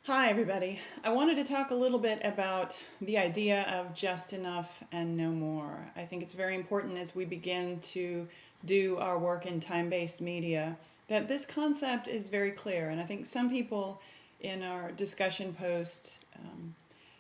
Hi everybody. I wanted to talk a little bit about the idea of just enough and no more. I think it's very important as we begin to do our work in time-based media that this concept is very clear, and I think some people in our discussion post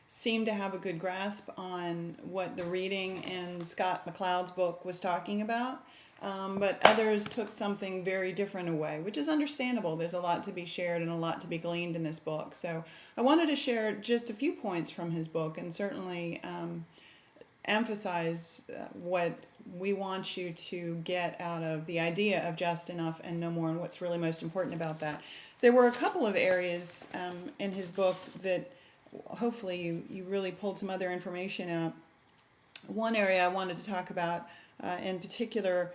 seem to have a good grasp on what the reading in Scott McCloud's book was talking about. But others took something very different away, which is understandable. There's a lot to be shared and a lot to be gleaned in this book. So I wanted to share just a few points from his book and certainly emphasize what we want you to get out of the idea of just enough and no more and what's really most important about that. There were a couple of areas in his book that hopefully you really pulled some other information out. One area I wanted to talk about in particular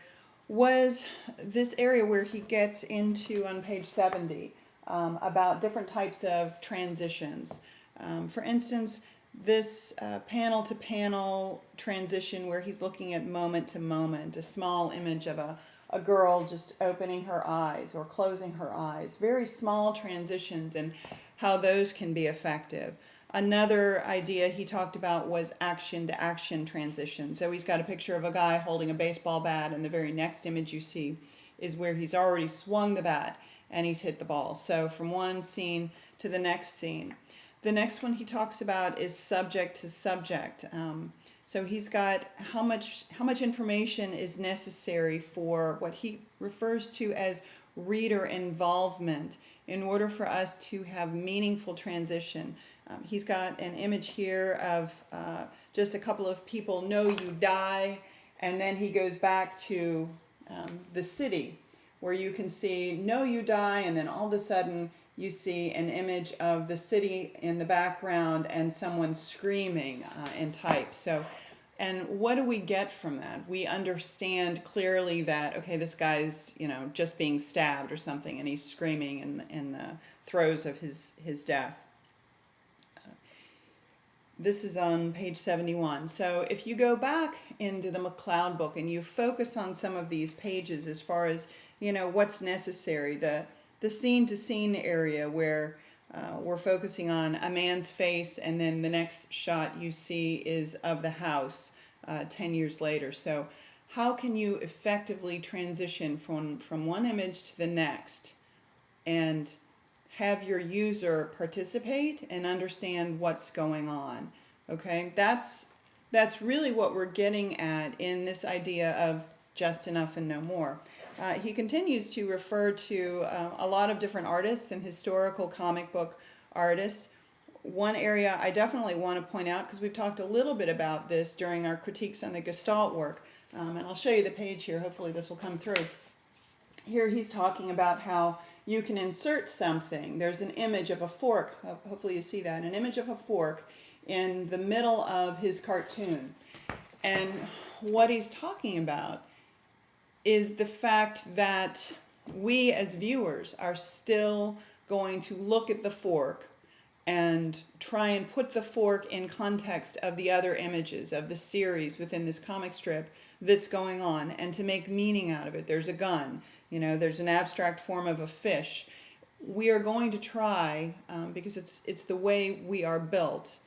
was this area where he gets into on page 70 about different types of transitions. For instance, this panel to panel transition where he's looking at moment to moment, a small image of a girl just opening her eyes or closing her eyes, very small transitions and how those can be effective. Another idea he talked about was action to action transition. So he's got a picture of a guy holding a baseball bat, and the very next image you see is where he's already swung the bat and he's hit the ball. So from one scene to the next scene. The next one he talks about is subject to subject. So he's got how much information is necessary for what he refers to as reader involvement in order for us to have meaningful transition. He's got an image here of just a couple of people, "No, you die," and then he goes back to the city where you can see "No, you die," and then all of a sudden you see an image of the city in the background and someone screaming in type. So, and what do we get from that? We understand clearly that, okay, this guy's, just being stabbed or something, and he's screaming in the throes of his death. This is on page 71. So if you go back into the McCloud book and you focus on some of these pages as far as, what's necessary, the scene to scene area where we're focusing on a man's face, and then the next shot you see is of the house 10 years later. So how can you effectively transition from one image to the next and have your user participate and understand what's going on? Okay, that's really what we're getting at in this idea of just enough and no more. He continues to refer to a lot of different artists and historical comic book artists. One area I definitely want to point out, because we've talked a little bit about this during our critiques on the Gestalt work, and I'll show you the page here, hopefully this will come through. Here he's talking about how you can insert something. There's an image of a fork, hopefully you see that, an image of a fork in the middle of his cartoon. And what he's talking about is the fact that we as viewers are still going to look at the fork and try and put the fork in context of the other images of the series within this comic strip that's going on, and to make meaning out of it. There's a gun, there's an abstract form of a fish. We are going to try, because it's the way we are built,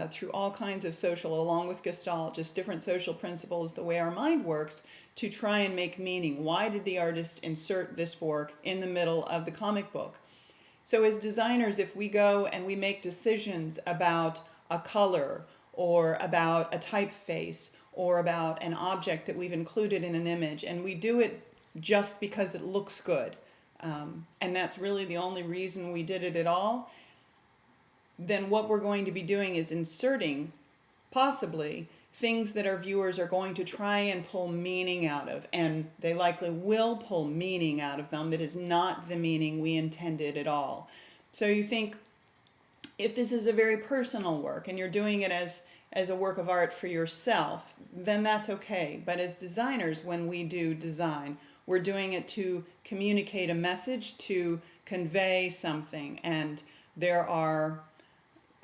through all kinds of social, along with Gestalt, just different social principles, the way our mind works, to try and make meaning. Why did the artist insert this fork in the middle of the comic book? So as designers, if we go and we make decisions about a color or about a typeface or about an object that we've included in an image, and we do it just because it looks good, and that's really the only reason we did it at all, then what we're going to be doing is inserting, possibly, things that our viewers are going to try and pull meaning out of, and they likely will pull meaning out of them that is not the meaning we intended at all. So you think, if this is a very personal work and you're doing it as a work of art for yourself, then that's okay. But as designers, when we do design, we're doing it to communicate a message, to convey something, and there are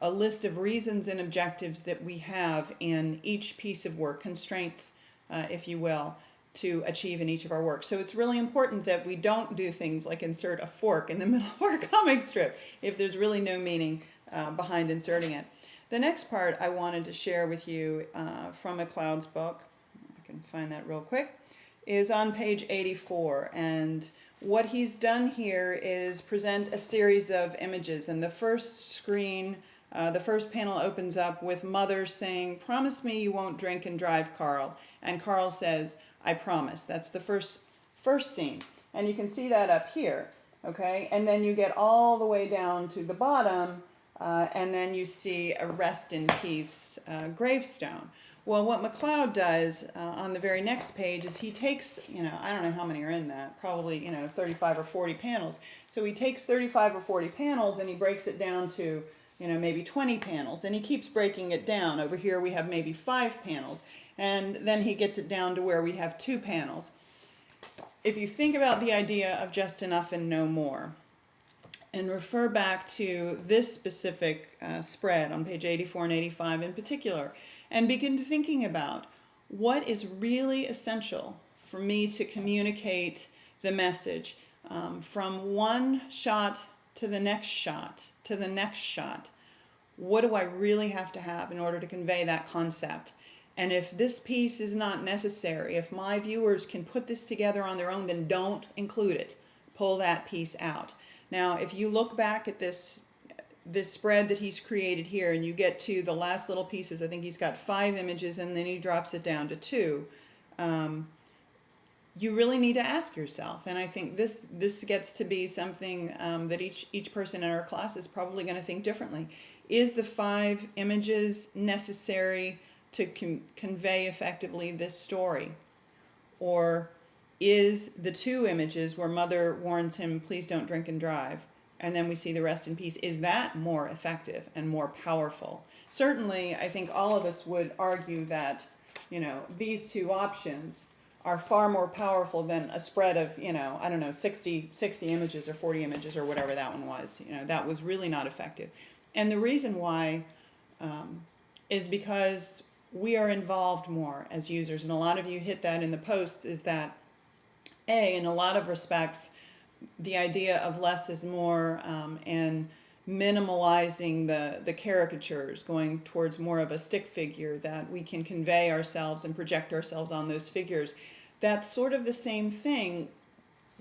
a list of reasons and objectives that we have in each piece of work, constraints, if you will, to achieve in each of our works. So it's really important that we don't do things like insert a fork in the middle of our comic strip if there's really no meaning behind inserting it. The next part I wanted to share with you from McCloud's book, I can find that real quick, is on page 84. And what he's done here is present a series of images. And the first screen, the first panel opens up with Mother saying, "Promise me you won't drink and drive, Carl." And Carl says, "I promise." That's the first scene. And you can see that up here, okay? And then you get all the way down to the bottom, and then you see a rest in peace gravestone. Well, what McCloud does on the very next page is he takes, I don't know how many are in that, probably, 35 or 40 panels. So he takes 35 or 40 panels and he breaks it down to, maybe 20 panels. And he keeps breaking it down. Over here we have maybe 5 panels. And then he gets it down to where we have 2 panels. If you think about the idea of just enough and no more, and refer back to this specific spread on page 84 and 85 in particular, and begin thinking about what is really essential for me to communicate the message from one shot to the next shot to the next shot. What do I really have to have in order to convey that concept? And if this piece is not necessary, if my viewers can put this together on their own, then don't include it. Pull that piece out. Now, if you look back at this spread that he's created here and you get to the last little pieces, I think he's got 5 images and then he drops it down to 2. You really need to ask yourself, and I think this gets to be something that each person in our class is probably going to think differently. Is the 5 images necessary to convey effectively this story? Or is the 2 images where Mother warns him, "Please don't drink and drive," and then we see the rest in peace, is that more effective and more powerful? Certainly, I think all of us would argue that, these 2 options are far more powerful than a spread of, 60 images or 40 images or whatever that one was. That was really not effective. And the reason why is because we are involved more as users, and a lot of you hit that in the posts, is that in a lot of respects, the idea of less is more, and minimalizing the caricatures, going towards more of a stick figure, that we can convey ourselves and project ourselves on those figures. That's sort of the same thing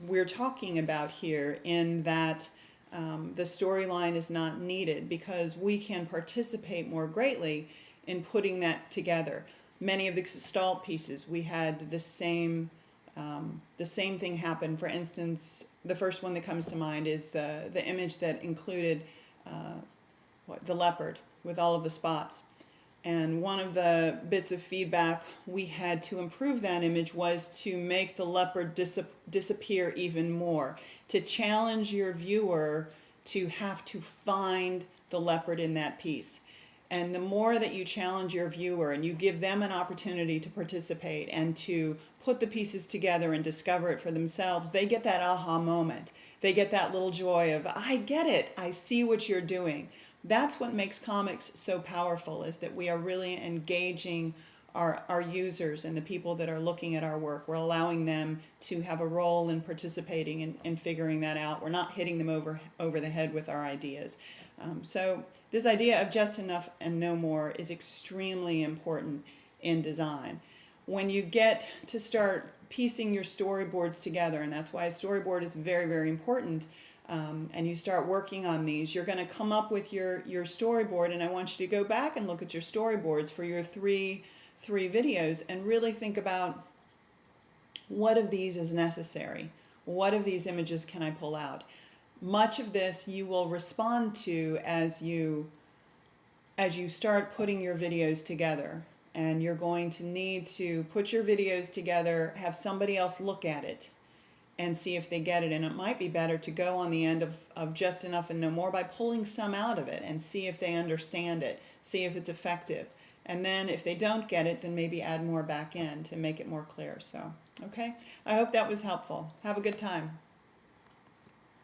we're talking about here, in that the storyline is not needed because we can participate more greatly in putting that together. Many of the Gestalt pieces, we had the same thing happen. For instance, the first one that comes to mind is the image that included the leopard with all of the spots. And one of the bits of feedback we had to improve that image was to make the leopard disappear even more, to challenge your viewer to have to find the leopard in that piece. And the more that you challenge your viewer and you give them an opportunity to participate and to put the pieces together and discover it for themselves, they get that aha moment. They get that little joy of, "I get it, I see what you're doing." That's what makes comics so powerful, is that we are really engaging our users and the people that are looking at our work. We're allowing them to have a role in participating in figuring that out. We're not hitting them over the head with our ideas. So this idea of just enough and no more is extremely important in design. When you get to start piecing your storyboards together, and that's why a storyboard is very, very important, and you start working on these, you're going to come up with your storyboard, and I want you to go back and look at your storyboards for your three videos and really think about, what of these is necessary? What of these images can I pull out? Much of this you will respond to as you start putting your videos together, and you're going to need to put your videos together, have somebody else look at it and see if they get it. And it might be better to go on the end of just enough and no more by pulling some out of it and see if they understand it, see if it's effective. And then if they don't get it, then maybe add more back in to make it more clear. So, okay, I hope that was helpful. Have a good time.